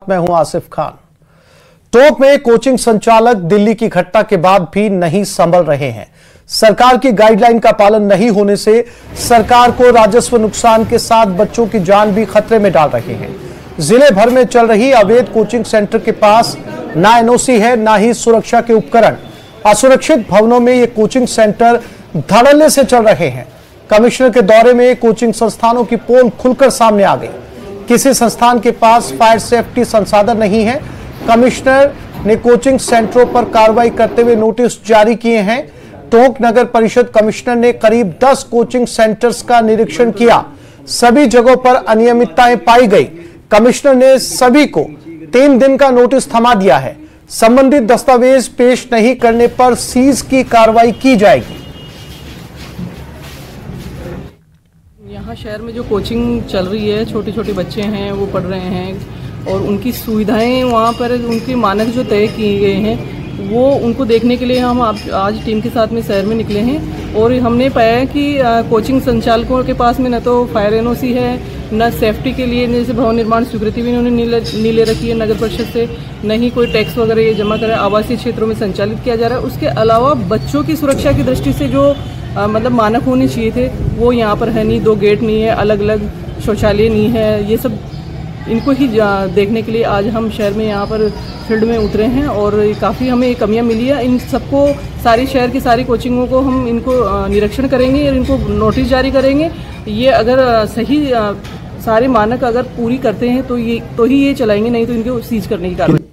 मैं हूं आसिफ खान। टोंक में कोचिंग संचालक दिल्ली की घटना के बाद भी नहीं संभल रहे हैं। सरकार की गाइडलाइन का पालन नहीं होने से सरकार को राजस्व नुकसान के साथ बच्चों की जान भी खतरे में डाल रहे हैं। जिले भर में चल रही अवैध कोचिंग सेंटर के पास ना एनओसी है, ना ही सुरक्षा के उपकरण। असुरक्षित भवनों में ये कोचिंग सेंटर धड़ल्ले से चल रहे हैं। कमिश्नर के दौरे में कोचिंग संस्थानों की पोल खुलकर सामने आ गई। किसी संस्थान के पास फायर सेफ्टी संसाधन नहीं है। कमिश्नर ने कोचिंग सेंटरों पर कार्रवाई करते हुए नोटिस जारी किए हैं। टोंक नगर परिषद कमिश्नर ने करीब 10 कोचिंग सेंटर्स का निरीक्षण किया। सभी जगहों पर अनियमितताएं पाई गई। कमिश्नर ने सभी को 3 दिन का नोटिस थमा दिया है। संबंधित दस्तावेज पेश नहीं करने पर सीज की कार्रवाई की जाएगी। यहाँ शहर में जो कोचिंग चल रही है, छोटे छोटे बच्चे हैं वो पढ़ रहे हैं और उनकी सुविधाएं वहाँ पर उनके मानक जो तय किए गए हैं वो उनको देखने के लिए हम आज टीम के साथ में शहर में निकले हैं। और हमने पाया कि कोचिंग संचालकों के पास में न तो फायर एनओसी है, न सेफ्टी के लिए जैसे भवन निर्माण स्वीकृति भी इन्होंने नहीं ले रखी है नगर परिषद से, न ही कोई टैक्स वगैरह ये जमा करा आवासीय क्षेत्रों में संचालित किया जा रहा है। उसके अलावा बच्चों की सुरक्षा की दृष्टि से जो मतलब मानक होने चाहिए थे वो यहाँ पर है नहीं। 2 गेट नहीं है, अलग अलग शौचालय नहीं है। ये सब इनको ही देखने के लिए आज हम शहर में यहाँ पर फील्ड में उतरे हैं और काफ़ी हमें कमियाँ मिली है। इन सबको सारी शहर की सारी कोचिंगों को हम इनको निरीक्षण करेंगे और इनको नोटिस जारी करेंगे। ये अगर सही सारे मानक अगर पूरी करते हैं तो ही ये चलाएंगे, नहीं तो इनको सीज करने की कार्रवाई।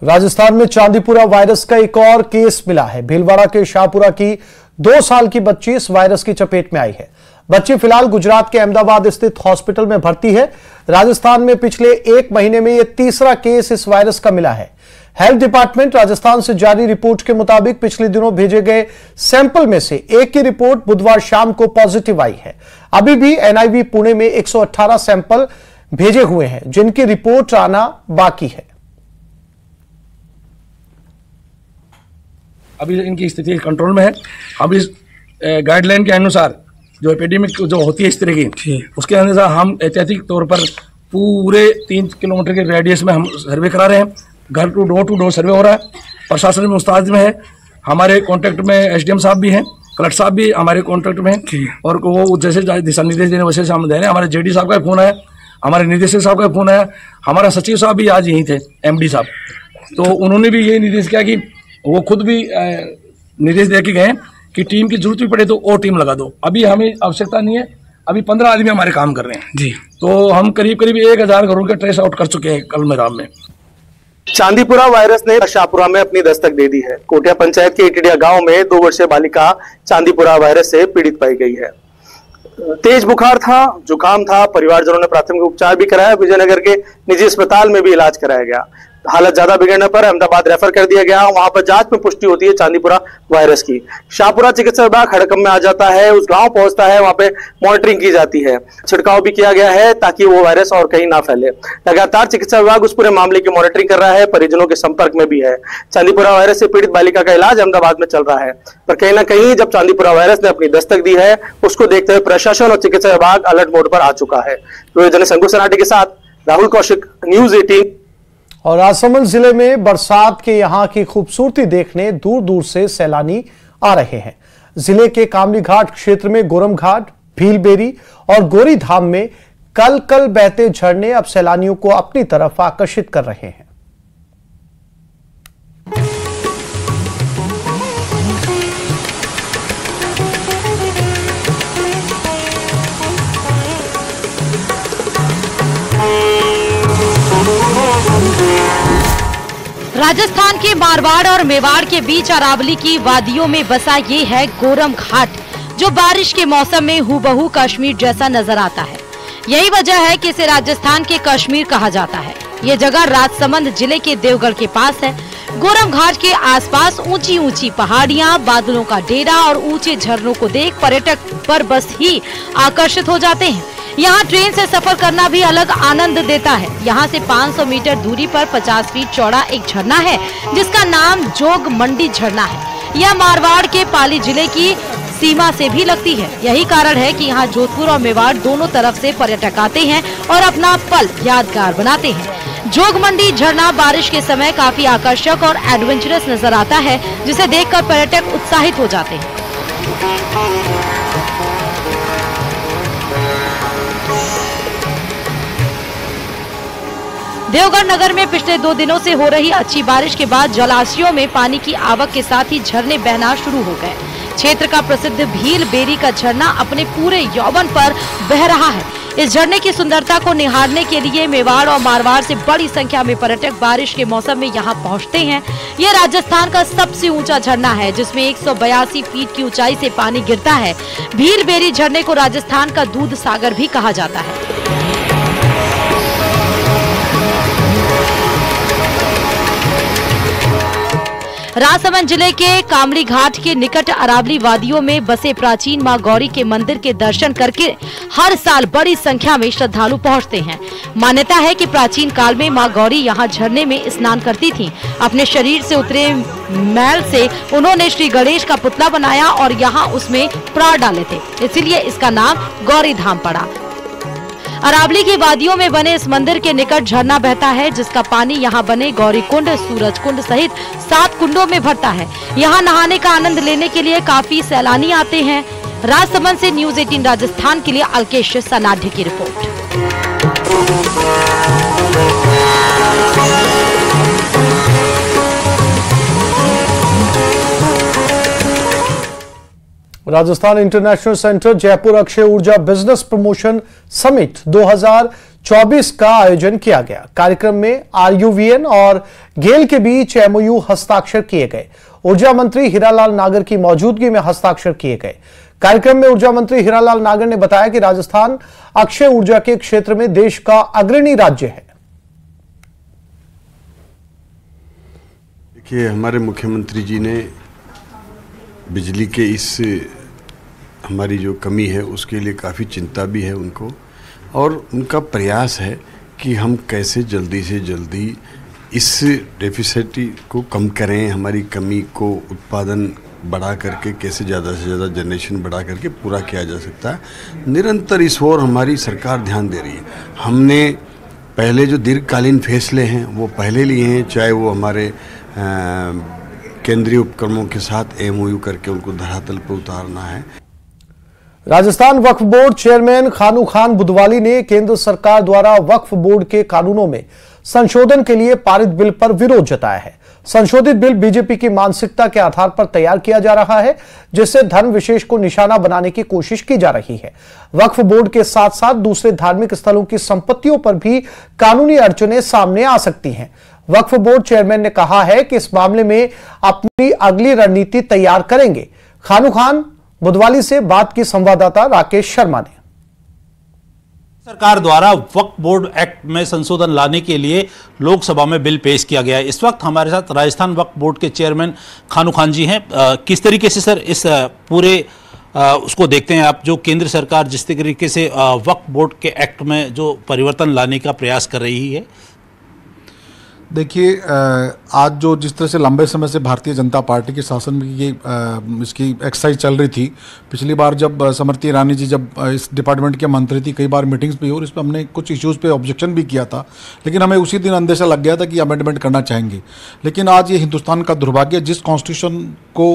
राजस्थान में चांदीपुरा वायरस का एक और केस मिला है। भीलवाड़ा के शाहपुरा की 2 साल की बच्ची इस वायरस की चपेट में आई है। बच्ची फिलहाल गुजरात के अहमदाबाद स्थित हॉस्पिटल में भर्ती है। राजस्थान में पिछले 1 महीने में यह तीसरा केस इस वायरस का मिला है। हेल्थ डिपार्टमेंट राजस्थान से जारी रिपोर्ट के मुताबिक पिछले दिनों भेजे गए सैंपल में से एक की रिपोर्ट बुधवार शाम को पॉजिटिव आई है। अभी भी एनआईवी पुणे में 118 सैंपल भेजे हुए हैं जिनकी रिपोर्ट आना बाकी है। अभी इनकी स्थिति कंट्रोल में है। अब इस गाइडलाइन के अनुसार जो एपिडेमिक जो होती है इस तरह की, उसके अनुसार हम ऐतिहासिक तौर पर पूरे 3 किलोमीटर के रेडियस में हम सर्वे करा रहे हैं। घर टू डोर सर्वे हो रहा है। प्रशासन में मुस्तैद में है। हमारे कॉन्टैक्ट में एसडीएम साहब भी हैं, कलेक्टर साहब भी हमारे कॉन्टैक्ट में हैं और वो जैसे दिशा निर्देश देने वैसे हम दे रहे हैं। हमारे जेडी साहब का फोन आया, हमारे निदेशक साहब का फोन आया, हमारा सचिव साहब भी आज यहीं थे, एमडी साहब, तो उन्होंने भी यही निर्देश किया कि वो खुद भी निर्देश दे के गए कि टीम की जरूरत भी पड़े तो और टीम लगा दो। अभी हमें आवश्यकता नहीं है, अभी 15 आदमी हमारे काम कर रहे हैं जी। तो हम करीब 1000 घरों के ट्रेस आउट कर चुके हैं कल मैदान में। चांदीपुरा वायरस ने शाहपुरा में अपनी दस्तक दे दी है। कोटिया पंचायत के इटिडिया गांव में 2 वर्षीय बालिका चांदीपुरा वायरस से पीड़ित पाई गई है। तेज बुखार था, जुकाम था। परिवारजनों ने प्राथमिक उपचार भी कराया। विजयनगर के निजी अस्पताल में भी इलाज कराया गया। हालत ज्यादा बिगड़ने पर अहमदाबाद रेफर कर दिया गया। वहां पर जांच में पुष्टि होती है चांदीपुरा वायरस की। शाहपुरा चिकित्सा विभाग हड़कंप में आ जाता है, उस गांव पहुंचता है, वहां पे मॉनिटरिंग की जाती है, छिड़काव भी किया गया है ताकि वो वायरस और कहीं ना फैले। लगातार चिकित्सा विभाग उस पूरे मामले की मॉनिटरिंग कर रहा है, परिजनों के संपर्क में भी है। चांदीपुरा वायरस से पीड़ित बालिका का इलाज अहमदाबाद में चल रहा है, पर कहीं ना कहीं जब चांदीपुरा वायरस ने अपनी दस्तक दी है उसको देखते हुए प्रशासन और चिकित्सा विभाग अलर्ट मोड पर आ चुका है। शंकु सनाटी के साथ राहुल कौशिक, न्यूज 18। और राजसमंद जिले में बरसात के यहां की खूबसूरती देखने दूर दूर से सैलानी आ रहे हैं। जिले के कामली घाट क्षेत्र में गोरम घाट, भीलबेरी और गोरी धाम में कल कल बहते झरने अब सैलानियों को अपनी तरफ आकर्षित कर रहे हैं। राजस्थान के मारवाड़ और मेवाड़ के बीच अरावली की वादियों में बसा ये है गोरम घाट, जो बारिश के मौसम में हूबहू कश्मीर जैसा नजर आता है। यही वजह है कि इसे राजस्थान के कश्मीर कहा जाता है। ये जगह राजसमंद जिले के देवगढ़ के पास है। गोरम घाट के आसपास ऊंची ऊंची पहाड़ियां, बादलों का डेरा और ऊंचे झरनों को देख पर्यटक पर बस ही आकर्षित हो जाते हैं। यहाँ ट्रेन से सफर करना भी अलग आनंद देता है। यहाँ से 500 मीटर दूरी पर 50 फीट चौड़ा एक झरना है जिसका नाम जोग मंडी झरना है। यह मारवाड़ के पाली जिले की सीमा से भी लगती है। यही कारण है कि यहाँ जोधपुर और मेवाड़ दोनों तरफ से पर्यटक आते हैं और अपना पल यादगार बनाते हैं। जोगमंडी झरना बारिश के समय काफी आकर्षक और एडवेंचरस नजर आता है, जिसे देखकर पर्यटक उत्साहित हो जाते हैं। देवघर नगर में पिछले 2 दिनों से हो रही अच्छी बारिश के बाद जलाशयों में पानी की आवक के साथ ही झरने बहना शुरू हो गए। क्षेत्र का प्रसिद्ध भील बेरी का झरना अपने पूरे यौवन पर बह रहा है। इस झरने की सुंदरता को निहारने के लिए मेवाड़ और मारवाड़ से बड़ी संख्या में पर्यटक बारिश के मौसम में यहाँ पहुँचते हैं। ये राजस्थान का सबसे ऊंचा झरना है, जिसमें 182 फीट की ऊंचाई से पानी गिरता है। भील बेरी झरने को राजस्थान का दूध सागर भी कहा जाता है। राजसमंद जिले के कामड़ी घाट के निकट अरावली वादियों में बसे प्राचीन मां गौरी के मंदिर के दर्शन करके हर साल बड़ी संख्या में श्रद्धालु पहुंचते हैं। मान्यता है कि प्राचीन काल में मां गौरी यहां झरने में स्नान करती थीं। अपने शरीर से उतरे मैल से उन्होंने श्री गणेश का पुतला बनाया और यहां उसमें प्राण डाले थे, इसीलिए इसका नाम गौरी धाम पड़ा। अरावली की वादियों में बने इस मंदिर के निकट झरना बहता है, जिसका पानी यहाँ बने गौरी कुंड, सूरज कुंड सहित 7 कुंडों में भरता है। यहाँ नहाने का आनंद लेने के लिए काफी सैलानी आते हैं। राजसमंद से न्यूज़ 18 राजस्थान के लिए अलकेश सनाढ्य की report. Rajasthan international centre Jaipur Akshay ऊर्जा बिजनेस प्रमोशन समिट 2024 का आयोजन किया गया। कार्यक्रम में आरयूवीएन और गेल के बीच एमओयू हस्ताक्षर किए गए। ऊर्जा मंत्री हीरालाल नागर की मौजूदगी में हस्ताक्षर किए गए। कार्यक्रम में ऊर्जा मंत्री हीरालाल नागर ने बताया कि राजस्थान अक्षय ऊर्जा के क्षेत्र में देश का अग्रणी राज्य है। देखिए, हमारे मुख्यमंत्री जी ने बिजली के इस हमारी जो कमी है उसके लिए काफ़ी चिंता भी है उनको, और उनका प्रयास है कि हम कैसे जल्दी से जल्दी इस डेफिसिट को कम करें, हमारी कमी को उत्पादन बढ़ा करके कैसे ज़्यादा से ज़्यादा जनरेशन बढ़ा करके पूरा किया जा सकता है। निरंतर इस ओर हमारी सरकार ध्यान दे रही है। हमने पहले जो दीर्घकालीन फैसले हैं वो पहले लिए हैं, चाहे वो हमारे केंद्रीय उपक्रमों के साथ एमओयू करके उनको धरातल पर उतारना है। राजस्थान वक्फ बोर्ड चेयरमैन खानू खान बुधवाली ने केंद्र सरकार द्वारा वक्फ बोर्ड के कानूनों में संशोधन के लिए पारित बिल पर विरोध जताया है। संशोधित बिल बीजेपी की मानसिकता के आधार पर तैयार किया जा रहा है, जिससे धर्म विशेष को निशाना बनाने की कोशिश की जा रही है। वक्फ बोर्ड के साथ साथ दूसरे धार्मिक स्थलों की संपत्तियों पर भी कानूनी अड़चनें सामने आ सकती हैं। वक्फ बोर्ड चेयरमैन ने कहा है कि इस मामले में अपनी अगली रणनीति तैयार करेंगे। खानू खान बुधवाली से बात की संवाददाता राकेश शर्मा ने। सरकार द्वारा वक्फ बोर्ड एक्ट में संशोधन लाने के लिए लोकसभा में बिल पेश किया गया है। इस वक्त हमारे साथ राजस्थान वक्फ बोर्ड के चेयरमैन खानू खान जी हैं। किस तरीके से सर इस पूरे उसको देखते हैं आप, जो केंद्र सरकार जिस तरीके से वक्फ बोर्ड के एक्ट में जो परिवर्तन लाने का प्रयास कर रही है? देखिए, आज जो जिस तरह से लंबे समय से भारतीय जनता पार्टी के शासन में ये इसकी एक्सरसाइज चल रही थी, पिछली बार जब स्मृति ईरानी जी जब इस डिपार्टमेंट के मंत्री थी, कई बार मीटिंग्स भी हो और इस पर हमने कुछ इश्यूज़ पे ऑब्जेक्शन भी किया था, लेकिन हमें उसी दिन अंदेशा लग गया था कि अमेंडमेंट करना चाहेंगे। लेकिन आज ये हिंदुस्तान का दुर्भाग्य, जिस कॉन्स्टिट्यूशन को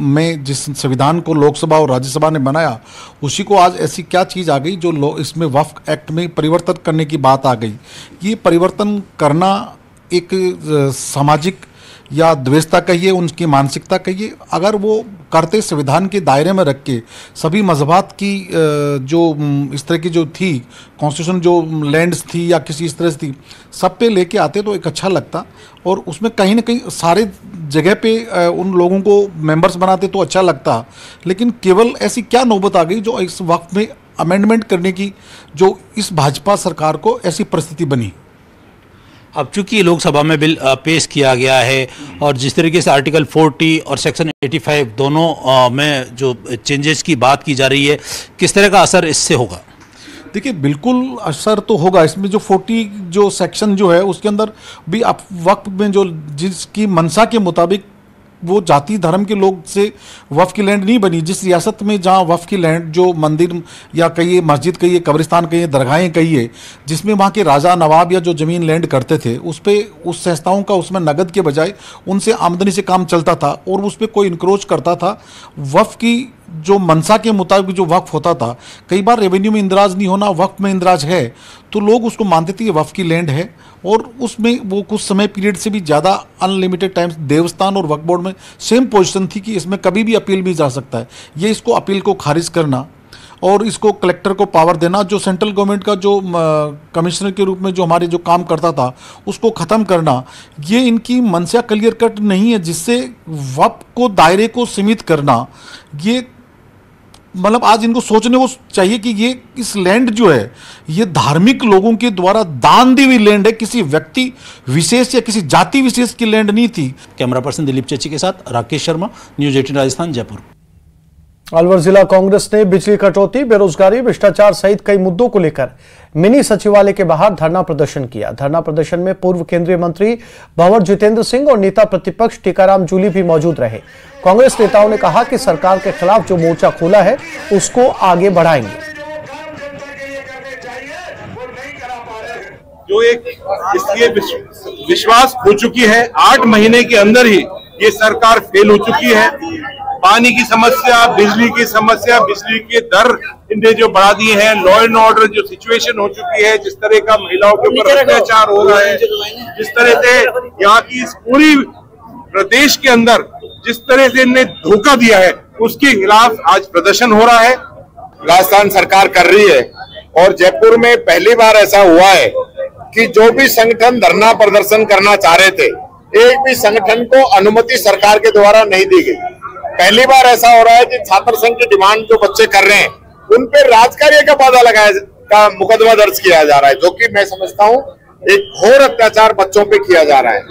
में जिस संविधान को लोकसभा और राज्यसभा ने बनाया, उसी को आज ऐसी क्या चीज़ आ गई जो इसमें वक्फ एक्ट में परिवर्तन करने की बात आ गई। ये परिवर्तन करना एक सामाजिक या द्वेषता कहिए, उनकी मानसिकता कहिए, अगर वो करते संविधान के दायरे में रख के सभी मजहबात की जो इस तरह की जो थी कॉन्स्टिट्यूशन, जो लैंड्स थी या किसी इस तरह से थी, सब पे लेके आते तो एक अच्छा लगता, और उसमें कहीं ना कहीं सारे जगह पे उन लोगों को मेंबर्स बनाते तो अच्छा लगता। लेकिन केवल ऐसी क्या नौबत आ गई जो इस वक्त में अमेंडमेंट करने की, जो इस भाजपा सरकार को ऐसी परिस्थिति बनी। अब चूंकि लोकसभा में बिल पेश किया गया है और जिस तरीके से आर्टिकल 40 और सेक्शन 85 दोनों में जो चेंजेस की बात की जा रही है, किस तरह का असर इससे होगा? देखिए, बिल्कुल असर तो होगा। इसमें जो 40 जो सेक्शन जो है उसके अंदर भी आप वक्फ में जो जिसकी मंशा के मुताबिक वो जाति धर्म के लोग से वक्फ की लैंड नहीं बनी। जिस रियासत में जहाँ वक्फ की लैंड, जो मंदिर या कहिए मस्जिद कहिए, कब्रिस्तान कहिए, दरगाहें कहिए, जिसमें वहाँ के राजा नवाब या जो ज़मीन लैंड करते थे, उस पर उस संस्थाओं का उसमें नगद के बजाय उनसे आमदनी से काम चलता था और उस पर कोई इंक्रोच करता था। वक्फ की जो मनसा के मुताबिक जो वक्फ होता था, कई बार रेवेन्यू में इंदराज नहीं होना, वक्फ में इंदराज है, तो लोग उसको मानते थे कि वक्फ की लैंड है और उसमें वो कुछ समय पीरियड से भी ज़्यादा अनलिमिटेड टाइम्स देवस्थान और वक्फ बोर्ड में सेम पोजीशन थी कि इसमें कभी भी अपील भी जा सकता है। ये इसको अपील को खारिज करना और इसको कलेक्टर को पावर देना, जो सेंट्रल गवर्नमेंट का जो कमिश्नर के रूप में जो हमारे जो काम करता था उसको ख़त्म करना, ये इनकी मंशा क्लियर कट नहीं है। जिससे वक्फ को दायरे को सीमित करना, ये मतलब आज इनको सोचने को चाहिए कि ये इस लैंड जो है ये धार्मिक लोगों के द्वारा दान दी हुई लैंड है, किसी व्यक्ति विशेष या किसी जाति विशेष की लैंड नहीं थी। कैमरा पर्सन दिलीप चेची के साथ राकेश शर्मा, न्यूज 18 राजस्थान, जयपुर। अलवर जिला कांग्रेस ने बिजली कटौती, बेरोजगारी, भ्रष्टाचार सहित कई मुद्दों को लेकर मिनी सचिवालय के बाहर धरना प्रदर्शन किया। धरना प्रदर्शन में पूर्व केंद्रीय मंत्री भंवर जितेंद्र सिंह और नेता प्रतिपक्ष टीकाराम जूली भी मौजूद रहे। कांग्रेस नेताओं ने कहा कि सरकार के खिलाफ जो मोर्चा खोला है उसको आगे बढ़ाएंगे। जो एक इसलिए विश्वास हो चुकी है, 8 महीने के अंदर ही ये सरकार फेल हो चुकी है। पानी की समस्या, बिजली की समस्या, बिजली के दर इनने जो बढ़ा दिए हैं, लॉ एंड ऑर्डर जो सिचुएशन हो चुकी है, जिस तरह का महिलाओं के ऊपर अत्याचार हो रहा है, जिस तरह से यहाँ की इस पूरी प्रदेश के अंदर जिस तरह से इनने धोखा दिया है, उसके खिलाफ आज प्रदर्शन हो रहा है। राजस्थान सरकार कर रही है और जयपुर में पहली बार ऐसा हुआ है कि जो भी संगठन धरना प्रदर्शन करना चाह रहे थे, एक भी संगठन को अनुमति सरकार के द्वारा नहीं दी गई। पहली बार ऐसा हो रहा है कि छात्र संघ की डिमांड जो बच्चे कर रहे हैं उन पे राजकार्य का बाधा लगाया का मुकदमा दर्ज किया जा रहा है, जो कि मैं समझता हूं एक घोर अत्याचार बच्चों पे किया जा रहा है।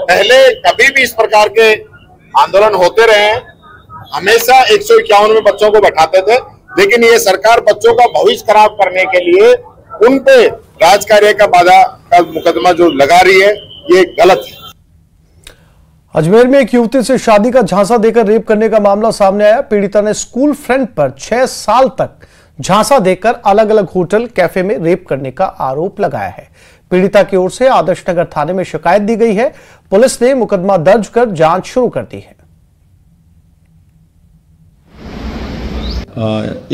पहले कभी भी इस प्रकार के आंदोलन होते रहे हैं, हमेशा 151 में बच्चों को बैठाते थे, लेकिन ये सरकार बच्चों का भविष्य खराब करने के लिए उन पे राजकार्य का बाधा का मुकदमा जो लगा रही है, ये गलत है। अजमेर में एक युवती से शादी का झांसा देकर रेप करने का मामला सामने आया। पीड़िता ने स्कूल फ्रेंड पर 6 साल तक झांसा देकर अलग अलग होटल, कैफे में रेप करने का आरोप लगाया है। पीड़िता की ओर से आदर्श नगर थाने में शिकायत दी गई है। पुलिस ने मुकदमा दर्ज कर जांच शुरू कर दी है।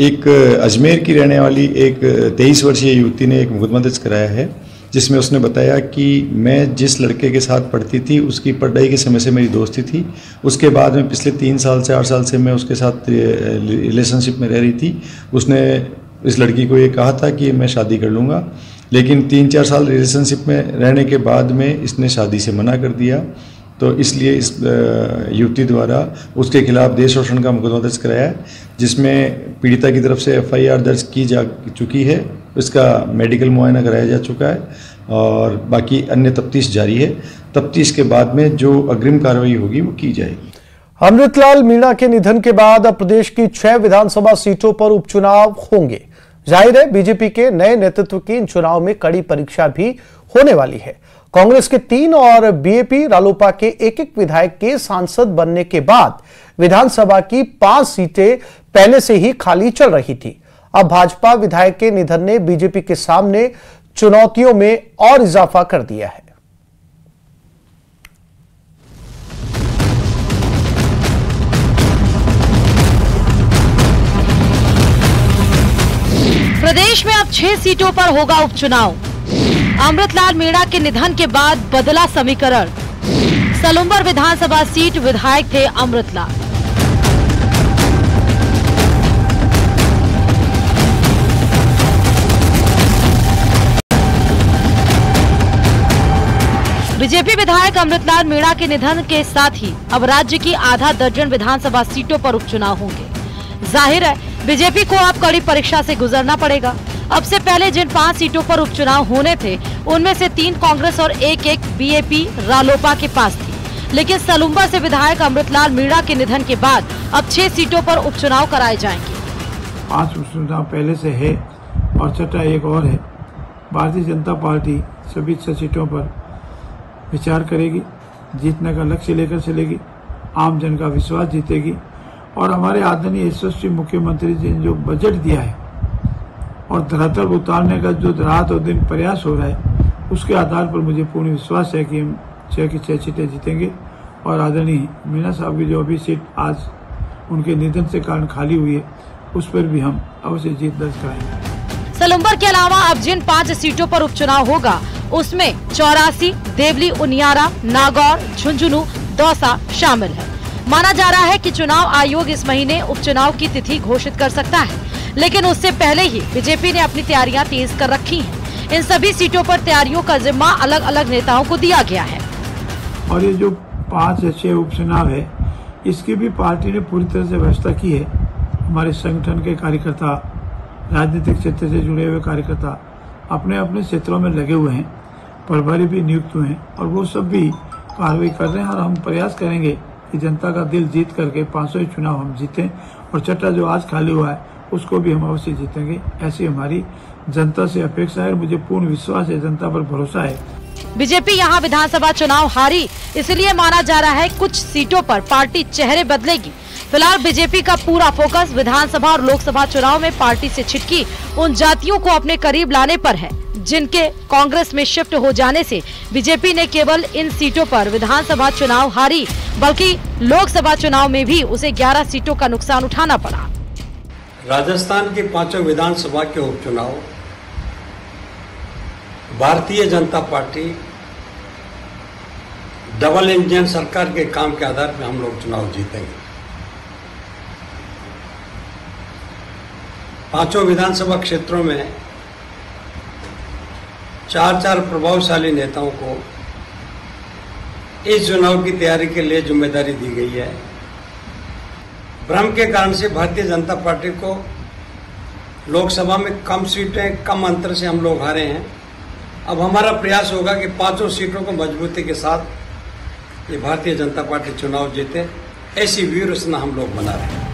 एक अजमेर की रहने वाली एक 23 वर्षीय युवती ने एक मुकदमा दर्ज कराया है, जिसमें उसने बताया कि मैं जिस लड़के के साथ पढ़ती थी उसकी पढ़ाई के समय से मेरी दोस्ती थी। उसके बाद में पिछले 3 साल से 8 साल से मैं उसके साथ रिलेशनशिप में रह रही थी। उसने इस लड़की को ये कहा था कि मैं शादी कर लूँगा, लेकिन 3-4 साल रिलेशनशिप में रहने के बाद में इसने शादी से मना कर दिया। तो इसलिए इस युवती द्वारा उसके खिलाफ देश शोषण का मुकदमा दर्ज कराया है, जिसमें पीड़िता की तरफ से FIR दर्ज की जा चुकी है। इसका मेडिकल मुआयना कराया जा चुका है और बाकी अन्य तफ्तीश जारी है। तफ्तीश के बाद में जो अग्रिम कार्रवाई होगी वो की जाएगी। अमृतलाल मीणा के निधन के बाद अब प्रदेश की 6 विधानसभा सीटों पर उपचुनाव होंगे। जाहिर है बीजेपी के नए नेतृत्व की इन चुनाव में कड़ी परीक्षा भी होने वाली है। कांग्रेस के 3 और बीएपी रालोपा के एक विधायक के सांसद बनने के बाद विधानसभा की 5 सीटें पहले से ही खाली चल रही थी। अब भाजपा विधायक के निधन ने बीजेपी के सामने चुनौतियों में और इजाफा कर दिया है। प्रदेश में अब 6 सीटों पर होगा उपचुनाव। अमृतलाल मीणा के निधन के बाद बदला समीकरण। सलूंबर विधानसभा सीट विधायक थे अमृतलाल। बीजेपी विधायक अमृतलाल मीणा के निधन के साथ ही अब राज्य की आधा दर्जन विधानसभा सीटों पर उपचुनाव होंगे। जाहिर है बीजेपी को अब कड़ी परीक्षा से गुजरना पड़ेगा। अब से पहले जिन 5 सीटों पर उपचुनाव होने थे उनमें से 3 कांग्रेस और एक बीएपी रालोपा के पास थी, लेकिन सलूंबर से विधायक अमृतलाल मीणा के निधन के बाद अब 6 सीटों पर उपचुनाव कराए जाएंगे। 5 उपचुनाव पहले से है और छठा एक और है। भारतीय जनता पार्टी सभी 6 सीटों पर विचार करेगी, जीतने का लक्ष्य लेकर चलेगी आम जन का विश्वास जीतेगी। और हमारे आदरणीय यशस्वी मुख्यमंत्री जी ने जो बजट दिया है और धरातल उतारने का जो रात और दिन प्रयास हो रहा है, उसके आधार पर मुझे पूर्ण विश्वास है कि हम 6 की 6 सीटें जीतेंगे। और आदरणीय मीणा साहब की जो अभी सीट आज उनके निधन से कारण खाली हुई है, उस पर भी हम अवश्य जीत दर्ज कराएंगे। सलुम्बर के अलावा अब जिन 5 सीटों पर उपचुनाव होगा उसमें 84, देवली, उनियारा, नागौर, झुंझुनू, दौसा शामिल है। माना जा रहा है कि चुनाव आयोग इस महीने उपचुनाव की तिथि घोषित कर सकता है, लेकिन उससे पहले ही बीजेपी ने अपनी तैयारियां तेज कर रखी हैं। इन सभी सीटों पर तैयारियों का जिम्मा अलग अलग नेताओं को दिया गया है। और ये जो 5 या 6 उपचुनाव है, इसकी भी पार्टी ने पूरी तरह से व्यवस्था की है। हमारे संगठन के कार्यकर्ता, राजनीतिक क्षेत्र से जुड़े हुए कार्यकर्ता अपने अपने क्षेत्रों में लगे हुए हैं, प्रभारी भी नियुक्त हुए हैं और वो सब भी कार्रवाई कर रहे हैं। और हम प्रयास करेंगे कि जनता का दिल जीत करके 500 चुनाव हम जीतें और छठा जो आज खाली हुआ है उसको भी हम अवश्य जीतेंगे। ऐसी हमारी जनता से अपेक्षा है और मुझे पूर्ण विश्वास है, जनता पर भरोसा है। बीजेपी यहां विधानसभा चुनाव हारी, इसलिए माना जा रहा है कुछ सीटों पर पार्टी चेहरे बदलेगी। फिलहाल बीजेपी का पूरा फोकस विधानसभा और लोकसभा चुनाव में पार्टी से छिटकी उन जातियों को अपने करीब लाने पर है जिनके कांग्रेस में शिफ्ट हो जाने से बीजेपी ने केवल इन सीटों पर विधानसभा चुनाव हारी, बल्कि लोकसभा चुनाव में भी उसे 11 सीटों का नुकसान उठाना पड़ा। राजस्थान के 5 विधानसभा के उपचुनाव Bharatiya Janata party double engine सरकार के काम के आधार पर हम लोग चुनाव जीतेंगे। 5 विधानसभा क्षेत्रों में 4 प्रभावशाली नेताओं को इस चुनाव की तैयारी के लिए जिम्मेदारी दी गई है। भ्रम के कारण से भारतीय जनता पार्टी को लोकसभा में कम सीटें, कम अंतर से हम लोग हारे हैं। अब हमारा प्रयास होगा कि 5 सीटों को मजबूती के साथ ये भारतीय जनता पार्टी चुनाव जीते, ऐसी व्यूह रचना हम लोग बना रहे हैं।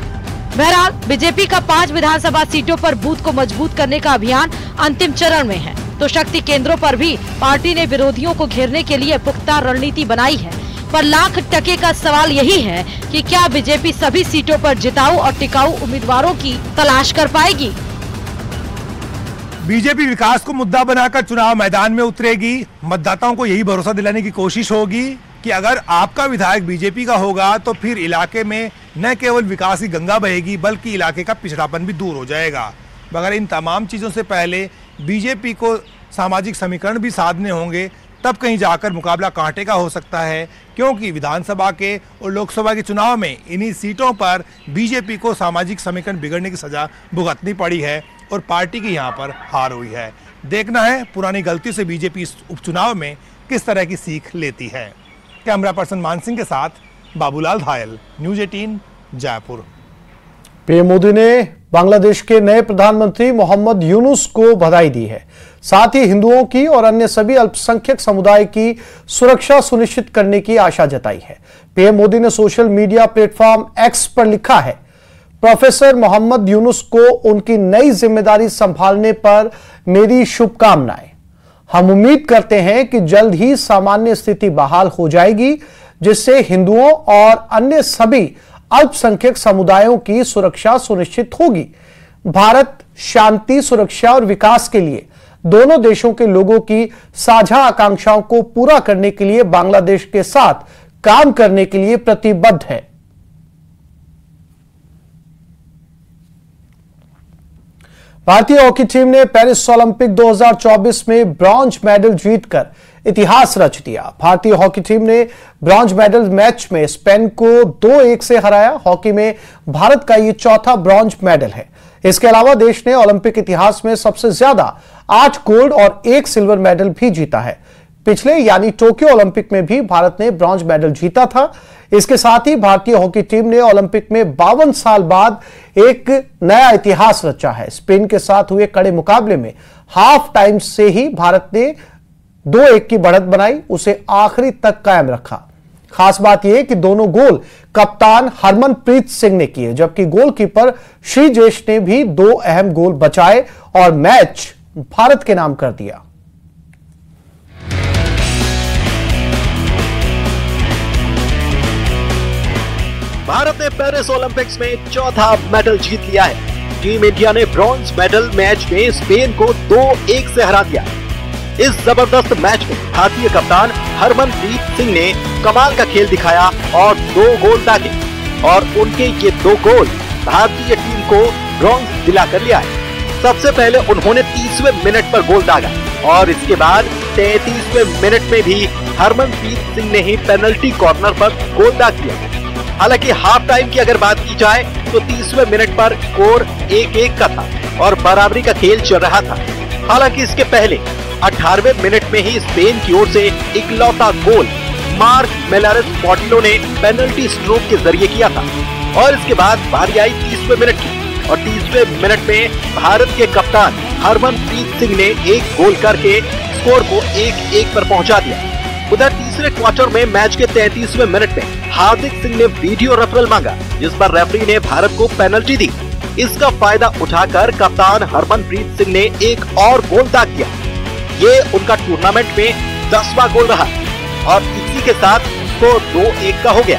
बहरहाल बीजेपी का 5 विधानसभा सीटों पर बूथ को मजबूत करने का अभियान अंतिम चरण में है, तो शक्ति केंद्रों पर भी पार्टी ने विरोधियों को घेरने के लिए पुख्ता रणनीति बनाई है। पर लाख टके का सवाल यही है कि क्या बीजेपी सभी सीटों पर जिताऊ और टिकाऊ उम्मीदवारों की तलाश कर पाएगी। बीजेपी विकास को मुद्दा बनाकर चुनाव मैदान में उतरेगी। मतदाताओं को यही भरोसा दिलाने की कोशिश होगी कि अगर आपका विधायक बीजेपी का होगा तो फिर इलाके में न केवल विकास की गंगा बहेगी बल्कि इलाके का पिछड़ापन भी दूर हो जाएगा। मगर इन तमाम चीज़ों से पहले बीजेपी को सामाजिक समीकरण भी साधने होंगे, तब कहीं जाकर मुकाबला कांटे का हो सकता है, क्योंकि विधानसभा के और लोकसभा के चुनाव में इन्हीं सीटों पर बीजेपी को सामाजिक समीकरण बिगड़ने की सजा भुगतनी पड़ी है और पार्टी की यहाँ पर हार हुई है। देखना है पुरानी गलतियों से बीजेपी इस उपचुनाव में किस तरह की सीख लेती है। कैमरा पर्सन मान सिंह के साथ बाबूलाल धायल, न्यूज 18 जयपुर। पीएम मोदी ने बांग्लादेश के नए प्रधानमंत्री मोहम्मद यूनुस को बधाई दी है। साथ ही हिंदुओं की और अन्य सभी अल्पसंख्यक समुदाय की सुरक्षा सुनिश्चित करने की आशा जताई है। पीएम मोदी ने सोशल मीडिया प्लेटफॉर्म एक्स पर लिखा है, प्रोफेसर मोहम्मद यूनुस को उनकी नई जिम्मेदारी संभालने पर मेरी शुभकामनाएं। हम उम्मीद करते हैं कि जल्द ही सामान्य स्थिति बहाल हो जाएगी, जिससे हिंदुओं और अन्य सभी अल्पसंख्यक समुदायों की सुरक्षा सुनिश्चित होगी। भारत शांति, सुरक्षा और विकास के लिए दोनों देशों के लोगों की साझा आकांक्षाओं को पूरा करने के लिए बांग्लादेश के साथ काम करने के लिए प्रतिबद्ध है। भारतीय हॉकी टीम ने पेरिस ओलंपिक 2024 में ब्रॉन्ज मेडल जीतकर इतिहास रच दिया। भारतीय हॉकी टीम ने ब्रॉन्ज मेडल मैच में स्पेन को 2-1 से हराया। हॉकी में भारत का ये चौथा ब्रॉन्ज मेडल है। इसके अलावा देश ने ओलंपिक इतिहास में सबसे ज्यादा 8 गोल्ड और 1 सिल्वर मेडल भी जीता है। पिछले यानी टोक्यो ओलंपिक में भी भारत ने ब्रॉन्ज मेडल जीता था। इसके साथ ही भारतीय हॉकी टीम ने ओलंपिक में 52 साल बाद एक नया इतिहास रचा है। स्पेन के साथ हुए कड़े मुकाबले में हाफ टाइम से ही भारत ने 2-1 की बढ़त बनाई, उसे आखिरी तक कायम रखा। खास बात यह कि दोनों गोल कप्तान हरमनप्रीत सिंह ने किए, जबकि गोलकीपर श्रीजेश ने भी 2 अहम गोल बचाए और मैच भारत के नाम कर दिया। भारत ने पेरिस ओलंपिक्स में चौथा मेडल जीत लिया है। टीम इंडिया ने ब्रॉन्ज मेडल मैच में स्पेन को 2-1 से हरा दिया। इस जबरदस्त मैच में भारतीय कप्तान हरमनप्रीत सिंह ने कमाल का खेल दिखाया और 2 गोल दागे और उनके ये 2 गोल भारतीय टीम को ब्रॉन्ज दिलाकर लिया है। सबसे पहले उन्होंने 30वें मिनट पर गोल दागा और इसके बाद 33वें मिनट में भी हरमनप्रीत सिंह ने ही पेनल्टी कॉर्नर पर गोल दाग दिया। हालांकि हाफ टाइम की अगर बात की जाए तो 30वें मिनट पर स्कोर 1-1 का था और बराबरी का खेल चल रहा था। हालांकि इसके पहले 18वें मिनट में ही स्पेन की ओर से इकलौता गोल मार्क मेलारेस पोर्टिलो ने पेनल्टी स्ट्रोक के जरिए किया था और इसके बाद बारी आई 30वें मिनट की और 30वें मिनट में भारत के कप्तान हरमनप्रीत सिंह ने 1 गोल करके स्कोर को 1-1 पर पहुंचा दिया। उधर तीसरे क्वार्टर में मैच के 33वें मिनट में हार्दिक सिंह ने वीडियो रेफरल मांगा, जिस पर रेफरी ने भारत को पेनल्टी दी। इसका फायदा उठाकर कप्तान हरमनप्रीत सिंह ने 1 और गोल दाग दिया। ये उनका टूर्नामेंट में 10वां गोल रहा और इसी के साथ स्कोर 2-1 का हो गया।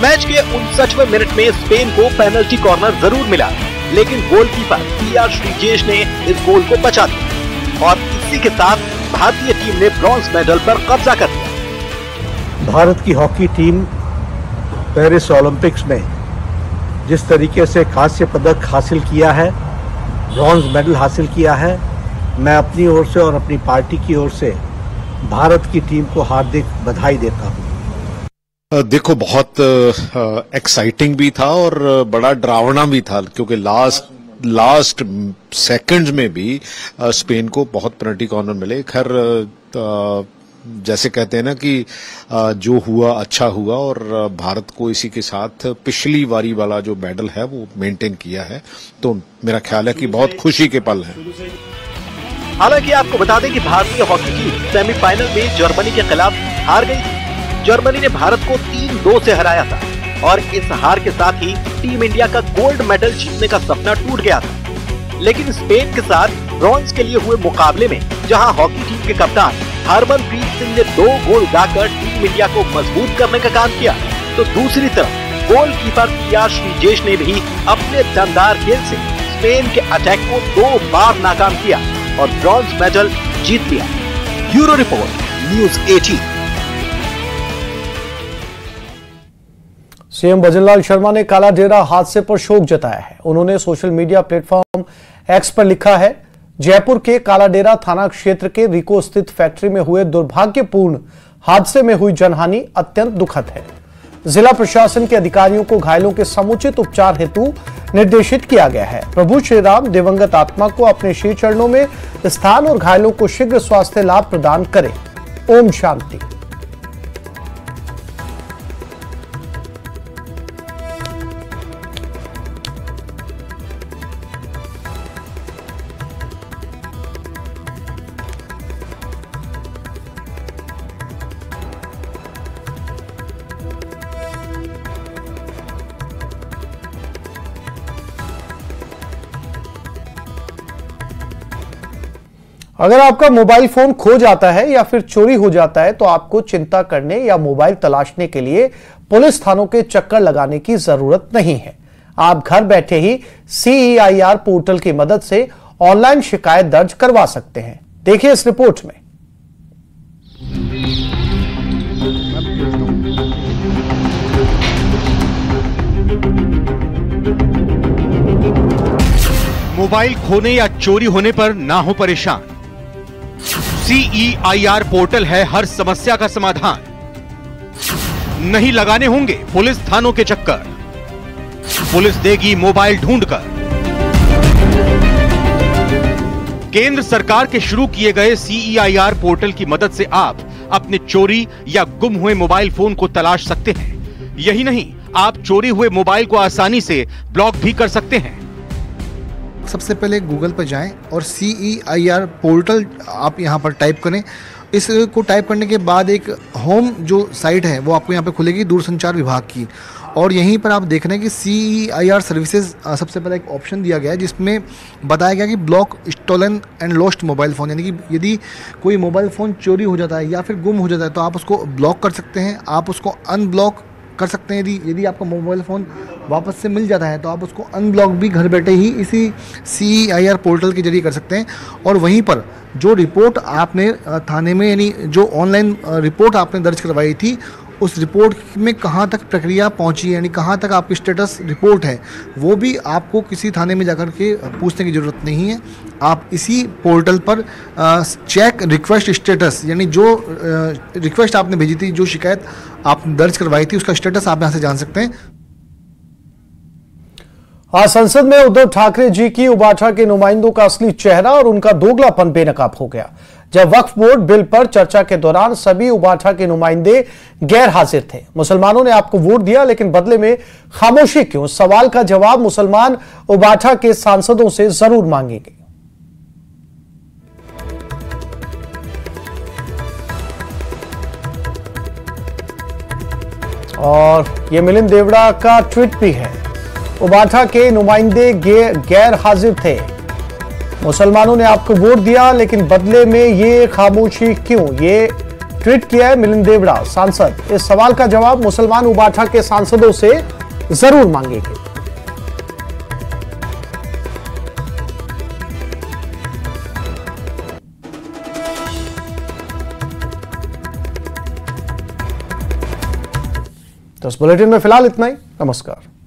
मैच के 59वें मिनट में स्पेन को पेनल्टी कॉर्नर जरूर मिला, लेकिन गोलकीपर पीआर श्रीजेश ने इस गोल को बचा दिया और इसी के साथ भारतीय टीम ने ब्रॉन्ज मेडल पर कब्जा कर लिया। भारत की हॉकी टीम पेरिस ओलंपिक्स में जिस तरीके से कांस्य पदक हासिल किया है, ब्रॉन्ज मेडल हासिल किया है, मैं अपनी ओर से और अपनी पार्टी की ओर से भारत की टीम को हार्दिक बधाई देता हूँ। देखो, बहुत एक्साइटिंग भी था और बड़ा डरावना भी था, क्योंकि लास्ट सेकंड्स में भी स्पेन को बहुत पेनल्टी कॉर्नर मिले। खैर, जैसे कहते हैं ना कि जो हुआ अच्छा हुआ और भारत को इसी के साथ पिछली बारी वाला जो मेडल है वो मेंटेन किया है, तो मेरा ख्याल है कि बहुत खुशी के पल हैं। हालांकि आपको बता दें कि भारतीय हॉकी टीम सेमीफाइनल में जर्मनी के खिलाफ हार गई थी। जर्मनी ने भारत को 3-2 से हराया था और इस हार के साथ ही टीम इंडिया का गोल्ड मेडल जीतने का सपना टूट गया था। लेकिन स्पेन के साथ ब्रॉन्ज के लिए हुए मुकाबले में जहां हॉकी टीम के कप्तान हरमनप्रीत सिंह ने 2 गोल दागकर टीम इंडिया को मजबूत करने का काम किया, तो दूसरी तरफ गोलकीपर पीआर श्रीजेश ने भी अपने दमदार खेल से स्पेन के अटैक को 2 बार नाकाम किया और ब्रॉन्ज मेडल जीत लिया। Bureau report, news 18। CM Bhajanlal Sharma ने काला डेरा हादसे पर शोक जताया है। उन्होंने सोशल मीडिया प्लेटफॉर्म एक्स पर लिखा है, जयपुर के काला डेरा थाना क्षेत्र के रिको स्थित फैक्ट्री में हुए दुर्भाग्यपूर्ण हादसे में हुई जनहानि अत्यंत दुखद है। जिला प्रशासन के अधिकारियों को घायलों के समुचित उपचार हेतु निर्देशित किया गया है। प्रभु श्री राम दिवंगत आत्मा को अपने श्री चरणों में स्थान और घायलों को शीघ्र स्वास्थ्य लाभ प्रदान करे। ओम शांति। अगर आपका मोबाइल फोन खो जाता है या फिर चोरी हो जाता है तो आपको चिंता करने या मोबाइल तलाशने के लिए पुलिस थानों के चक्कर लगाने की जरूरत नहीं है। आप घर बैठे ही CEIR पोर्टल की मदद से ऑनलाइन शिकायत दर्ज करवा सकते हैं। देखिए इस रिपोर्ट में। मोबाइल खोने या चोरी होने पर ना हो परेशान, CEIR पोर्टल है हर समस्या का समाधान। नहीं लगाने होंगे पुलिस थानों के चक्कर, पुलिस देगी मोबाइल ढूंढकर। केंद्र सरकार के शुरू किए गए CEIR पोर्टल की मदद से आप अपने चोरी या गुम हुए मोबाइल फोन को तलाश सकते हैं। यही नहीं, आप चोरी हुए मोबाइल को आसानी से ब्लॉक भी कर सकते हैं। सबसे पहले गूगल पर जाएं और CEIR पोर्टल आप यहां पर टाइप करें। इसको टाइप करने के बाद एक होम जो साइट है वो आपको यहां पे खुलेगी दूरसंचार विभाग की, और यहीं पर आप देख रहे हैं कि CEIR सर्विसेज सबसे पहले एक ऑप्शन दिया गया है जिसमें बताया गया कि block stolen and lost mobile phone, यानी कि यदि कोई मोबाइल फ़ोन चोरी हो जाता है या फिर गुम हो जाता है तो आप उसको ब्लॉक कर सकते हैं, आप उसको अनब्लॉक कर सकते हैं। यदि आपका मोबाइल फ़ोन वापस से मिल जाता है तो आप उसको अनब्लॉक भी घर बैठे ही इसी CEIR पोर्टल के जरिए कर सकते हैं। और वहीं पर जो रिपोर्ट आपने थाने में यानी जो ऑनलाइन रिपोर्ट आपने दर्ज करवाई थी, उस रिपोर्ट में कहाँ तक प्रक्रिया पहुँची, यानी कहाँ तक आपकी स्टेटस रिपोर्ट है, वो भी आपको किसी थाने में जाकर के पूछने की ज़रूरत नहीं है। आप इसी पोर्टल पर चेक रिक्वेस्ट स्टेटस, यानी जो रिक्वेस्ट आपने भेजी थी, जो शिकायत आपने दर्ज करवाई थी, उसका स्टेटस आप यहाँ से जान सकते हैं। आज संसद में उद्धव ठाकरे जी की उबाठा के नुमाइंदों का असली चेहरा और उनका दोगलापन बेनकाब हो गया जब वक्फ बोर्ड बिल पर चर्चा के दौरान सभी उबाठा के नुमाइंदे गैर हाजिर थे। मुसलमानों ने आपको वोट दिया लेकिन बदले में खामोशी क्यों? सवाल का जवाब मुसलमान उबाठा के सांसदों से जरूर मांगेंगे। और ये मिलिंद देवड़ा का ट्वीट भी है। उबाठा के नुमाइंदे गैर हाजिर थे। मुसलमानों ने आपको वोट दिया लेकिन बदले में ये खामोशी क्यों? ये ट्वीट किया है मिलिंद देवड़ा सांसद। इस सवाल का जवाब मुसलमान उबाठा के सांसदों से जरूर मांगेंगे। तो इस बुलेटिन में फिलहाल इतना ही। नमस्कार।